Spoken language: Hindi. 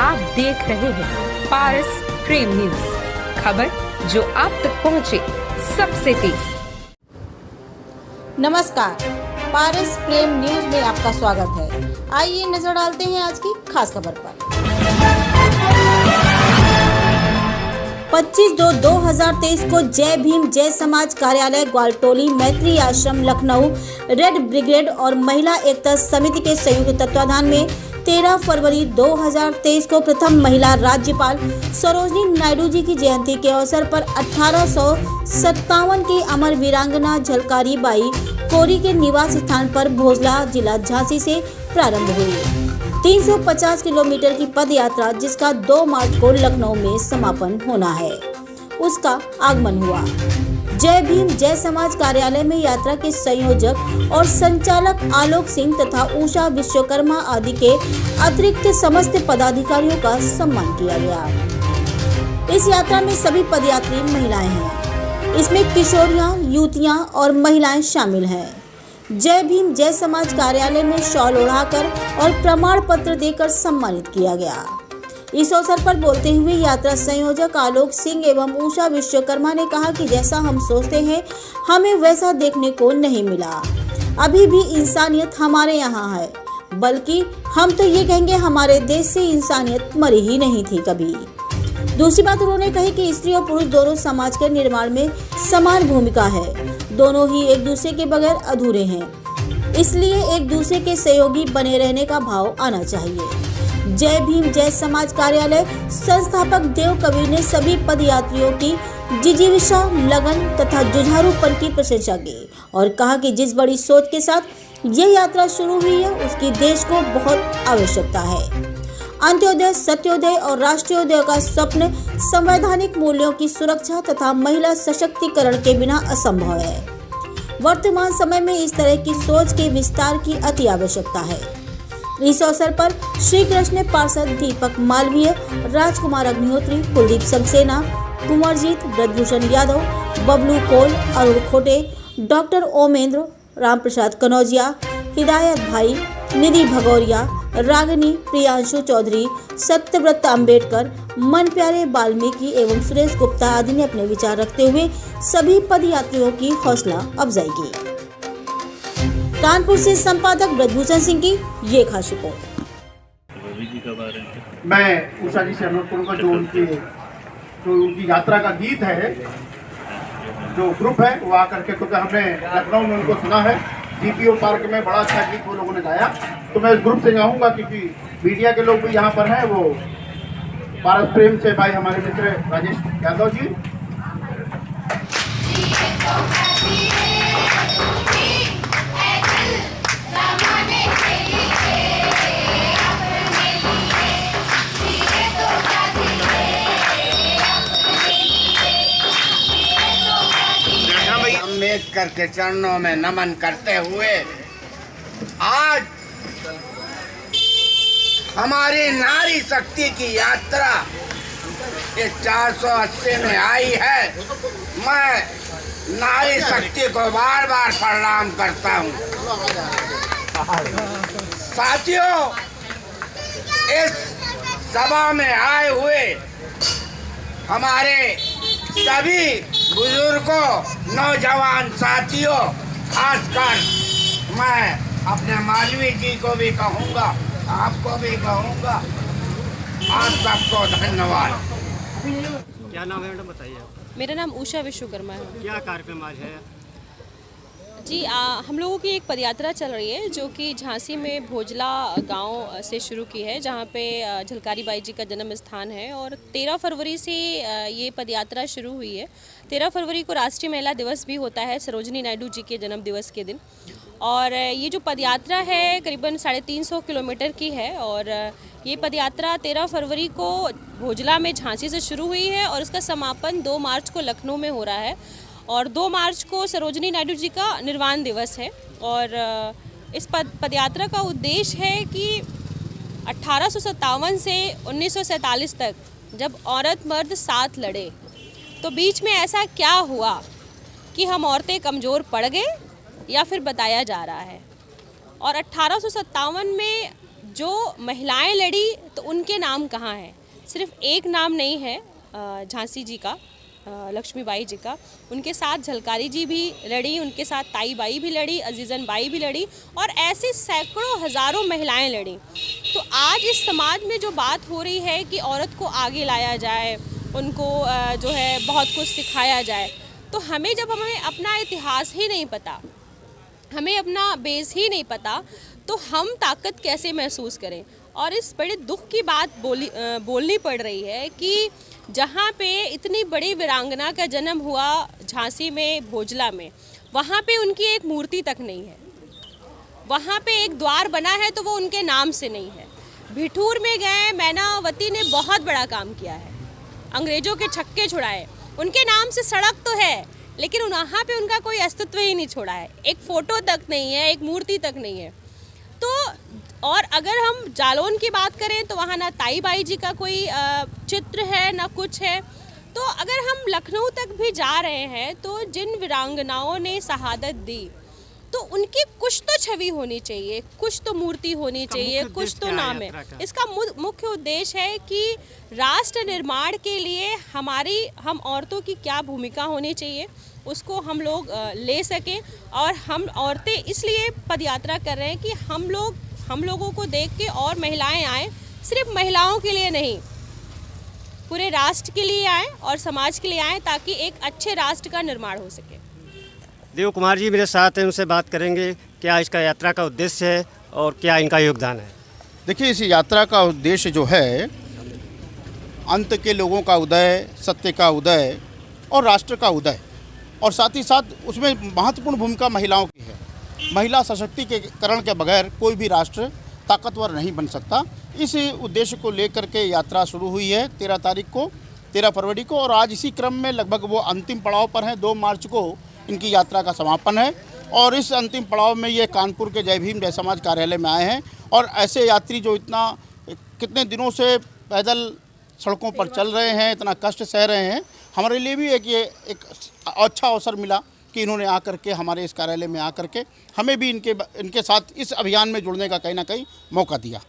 आप देख रहे हैं पारस प्रेम न्यूज, खबर जो आप तक पहुंचे सबसे तेज। नमस्कार, पारस प्रेम न्यूज में आपका स्वागत है। आइए नजर डालते हैं आज की खास खबर पर। 25/2/2023 को जय भीम जय समाज कार्यालय ग्वालटोली मैत्री आश्रम लखनऊ रेड ब्रिगेड और महिला एकता समिति के संयुक्त तत्वाधान में 13 फरवरी 2023 को प्रथम महिला राज्यपाल सरोजनी नायडू जी की जयंती के अवसर पर 1857 की अमर वीरांगना झलकारी बाई कोरी के निवास स्थान पर भोजला जिला झांसी से प्रारंभ हुई 350 किलोमीटर की पद यात्रा, जिसका 2 मार्च को लखनऊ में समापन होना है, उसका आगमन हुआ। जय भीम जय समाज कार्यालय में यात्रा के संयोजक और संचालक आलोक सिंह तथा उषा विश्वकर्मा आदि के अतिरिक्त समस्त पदाधिकारियों का सम्मान किया गया। इस यात्रा में सभी पदयात्री महिलाएं हैं। इसमें किशोरियां, युवतियां और महिलाएं शामिल हैं। जय भीम जय समाज कार्यालय में शॉल ओढ़ाकर और प्रमाण पत्र देकर सम्मानित किया गया। इस अवसर पर बोलते हुए यात्रा संयोजक आलोक सिंह एवं उषा विश्वकर्मा ने कहा कि जैसा हम सोचते हैं हमें वैसा देखने को नहीं मिला। अभी भी इंसानियत हमारे यहाँ है, बल्कि हम तो ये कहेंगे हमारे देश से इंसानियत मरी ही नहीं थी कभी। दूसरी बात उन्होंने कही कि स्त्री और पुरुष दोनों समाज के निर्माण में समान भूमिका है। दोनों ही एक दूसरे के बगैर अधूरे हैं, इसलिए एक दूसरे के सहयोगी बने रहने का भाव आना चाहिए। जय भीम जय समाज कार्यालय संस्थापक देव कबीर ने सभी पदयात्रियों की जिजीविषा, लगन तथा जुझारूपन की प्रशंसा की और कहा कि जिस बड़ी सोच के साथ यह यात्रा शुरू हुई है उसकी देश को बहुत आवश्यकता है। अंत्योदय, सत्योदय और राष्ट्रीयोदय का स्वप्न संवैधानिक मूल्यों की सुरक्षा तथा महिला सशक्तिकरण के बिना असंभव है। वर्तमान समय में इस तरह की सोच के विस्तार की अति आवश्यकता है। इस अवसर पर श्री कृष्ण पार्षद दीपक मालवीय, राजकुमार अग्निहोत्री, कुलदीप सक्सेना, कुंवरजीत, ब्रजभूषण यादव, बबलू कोल, अरुण खोटे, डॉक्टर ओमेंद्र, रामप्रसाद कनौजिया, हिदायत भाई, निधि भगौरिया, रागिनी, प्रियांशु चौधरी, सत्यव्रत अम्बेडकर, मन प्यारे वाल्मीकि एवं सुरेश गुप्ता आदि ने अपने विचार रखते हुए सभी पदयात्रियों की हौसला अफजाई की। कानपुर से संपादक ब्रजभूषण सिंह की ये खास रिपोर्ट। मैं उषा जी से अनुरोध करूँगा जो उनकी यात्रा का गीत है, जो ग्रुप है वो आकर के, क्योंकि हमने लखनऊ में उनको सुना है DPO पार्क में, बड़ा अच्छा गीत वो लोगों ने गाया, तो मैं इस ग्रुप से गाऊंगा क्योंकि मीडिया के लोग भी यहाँ पर हैं। वो पारस प्रेम से भाई हमारे मित्र राजेश यादव जी, अम्बेडकर के चरणों में नमन करते हुए आज हमारी नारी शक्ति की यात्रा इस 480 में आई है। मैं नारी शक्ति को बार बार प्रणाम करता हूँ। साथियों, इस सभा में आए हुए हमारे सभी बुजुर्गों, नौजवान साथियों, खासकर मैं अपने मालवी जी को भी कहूँगा, आपको भी कहूँगा, आप सबको धन्यवाद। क्या नाम है मैडम, बताइए। मेरा नाम उषा विश्वकर्मा है। क्या कार्यक्रम आज है? जी हम लोगों की एक पदयात्रा चल रही है जो कि झांसी में भोजला गांव से शुरू की है, जहां पे झलकारी बाई जी का जन्म स्थान है और 13 फरवरी से ये पदयात्रा शुरू हुई है। 13 फरवरी को राष्ट्रीय महिला दिवस भी होता है, सरोजनी नायडू जी के जन्म दिवस के दिन। और ये जो पदयात्रा है करीबन 350 किलोमीटर की है और ये पदयात्रा 13 फरवरी को भोजला में झांसी से शुरू हुई है और इसका समापन 2 मार्च को लखनऊ में हो रहा है और 2 मार्च को सरोजनी नायडू जी का निर्वाण दिवस है। और इस पदयात्रा का उद्देश्य है कि 1857 से 1947 तक जब औरत मर्द साथ लड़े तो बीच में ऐसा क्या हुआ कि हम औरतें कमज़ोर पड़ गए या फिर बताया जा रहा है। और 1857 में जो महिलाएं लड़ी तो उनके नाम कहाँ हैं? सिर्फ एक नाम नहीं है झांसी जी का, लक्ष्मीबाई जी का, उनके साथ झलकारी जी भी लड़ी, उनके साथ ताई बाई भी लड़ी, अजीज़न बाई भी लड़ी और ऐसी सैकड़ों हज़ारों महिलाएं लड़ी। तो आज इस समाज में जो बात हो रही है कि औरत को आगे लाया जाए, उनको जो है बहुत कुछ सिखाया जाए, तो हमें अपना इतिहास ही नहीं पता, हमें अपना बेस ही नहीं पता, तो हम ताकत कैसे महसूस करें। और इस बड़े दुख की बात बोलनी पड़ रही है कि जहाँ पे इतनी बड़ी वीरांगना का जन्म हुआ झांसी में, भोजला में, वहाँ पे उनकी एक मूर्ति तक नहीं है। वहाँ पे एक द्वार बना है तो वो उनके नाम से नहीं है। भिठूर में गए, मैनावती ने बहुत बड़ा काम किया है, अंग्रेज़ों के छक्के छुड़ाए, उनके नाम से सड़क तो है लेकिन वहाँ पे उनका कोई अस्तित्व ही नहीं छोड़ा है, एक फ़ोटो तक नहीं है, एक मूर्ति तक नहीं है। तो और अगर हम जालौन की बात करें तो वहाँ ना ताई बाई जी का कोई चित्र है ना कुछ है। तो अगर हम लखनऊ तक भी जा रहे हैं तो जिन वीरांगनाओं ने शहादत दी तो उनकी कुछ तो छवि होनी चाहिए, कुछ तो मूर्ति होनी चाहिए, कुछ तो नाम है। इसका मुख्य उद्देश्य है कि राष्ट्र निर्माण के लिए हम औरतों की क्या भूमिका होनी चाहिए उसको हम लोग ले सकें। और हम औरतें इसलिए पदयात्रा कर रहे हैं कि हम लोगों को देख के और महिलाएं आएँ, सिर्फ महिलाओं के लिए नहीं, पूरे राष्ट्र के लिए आएँ और समाज के लिए आएँ ताकि एक अच्छे राष्ट्र का निर्माण हो सके। देव कुमार जी मेरे साथ हैं, उनसे बात करेंगे क्या इसका यात्रा का उद्देश्य है और क्या इनका योगदान है। देखिए, इस यात्रा का उद्देश्य जो है अंत के लोगों का उदय, सत्य का उदय और राष्ट्र का उदय, और साथ ही साथ उसमें महत्वपूर्ण भूमिका महिलाओं की है। महिला सशक्तिकरण के बगैर कोई भी राष्ट्र ताकतवर नहीं बन सकता। इस उद्देश्य को लेकर के यात्रा शुरू हुई है 13 फरवरी को, और आज इसी क्रम में लगभग वो अंतिम पड़ाव पर हैं। 2 मार्च को इनकी यात्रा का समापन है और इस अंतिम पड़ाव में ये कानपुर के जय भीम जय समाज कार्यालय में आए हैं। और ऐसे यात्री जो कितने दिनों से पैदल सड़कों पर चल रहे हैं, इतना कष्ट सह रहे हैं, हमारे लिए भी एक अच्छा अवसर मिला कि इन्होंने आकर के हमारे इस कार्यालय में आकर के हमें भी इनके साथ इस अभियान में जुड़ने का कहीं ना कहीं मौका दिया।